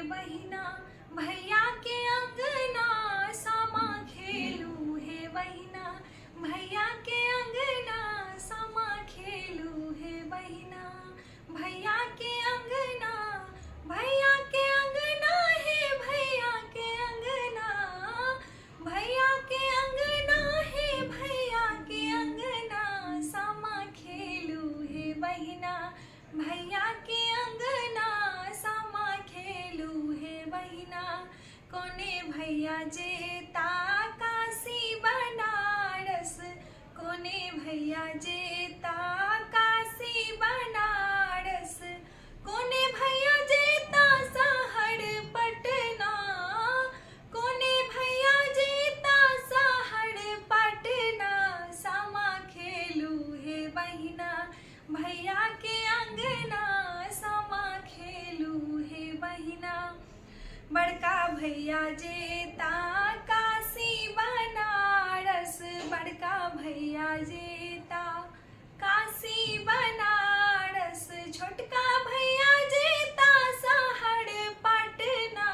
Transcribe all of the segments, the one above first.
बहिना, भैया के अंगना सामा खेलू हे बहिना, भैया के अंगना सामा खेलू हे बहिना, भैया के अंगना, भैया के अंगना हे भैया के अंगना, भैया के अंगना हे भैया के अंगना सामा खेलू हे बहिना, भैया के अंगना सामा खेलू हे बहिना। कोने भैया जेता काशी बनारस, कोने भैया जेता काशी बनारस, कोने भैया जेता शहर पटना, कोने भैया जेता शहर पटना सामा खेलू हे बहिना, भैया के अंगना सामा खेलू हे बहिना। बड़का भैया जेता काशी बनारस, बड़का भैया जेता काशी बनारस, छोटका भैया जेता शहर पटना,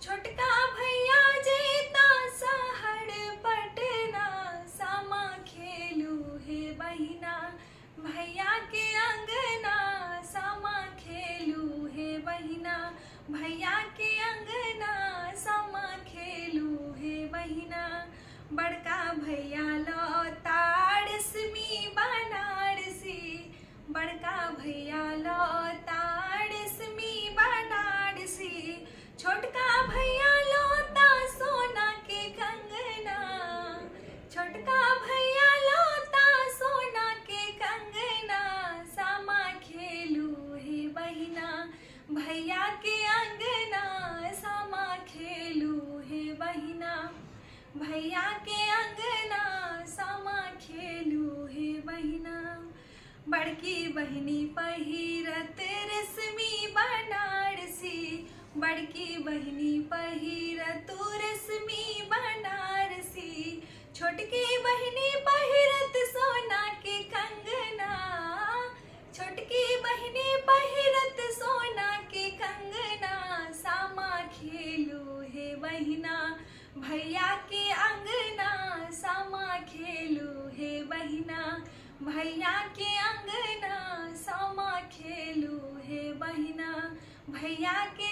छोटका भैया जेता शहर पटना सामा खेलू हे बहिना, भैया के अंगना सामा खेलू हे बहिना, भैया के अंगना सामा खेलू हे बहिना। बड़का भैया लौतार रश्मि बनारसी, बड़का भैया लौतार रश्मि बनारसी, छोटका भैया लौता सोना के कंगना, छोटका भैया लौता सोना के कंगना सामा खेलू हे बहिना, भैया के अंगना सामा खेलू हे बहिना, भैया के अंगना सामा खेलू हे बहिना। बड़की बहिनी पहिरत रश्मि बनारसी, बड़की बहिनी पहिरत रश्मि बनारसी, छोटकी बहिनी पहिरत सोना के कंगना, छोटकी बहिनी पहिरत सोना के कंगना सामा खेलू हे बहिना, भैया के अंगना सामा खेलू हे बहिना, भैया के अंगना सामा खेलू हे बहिना, भैया के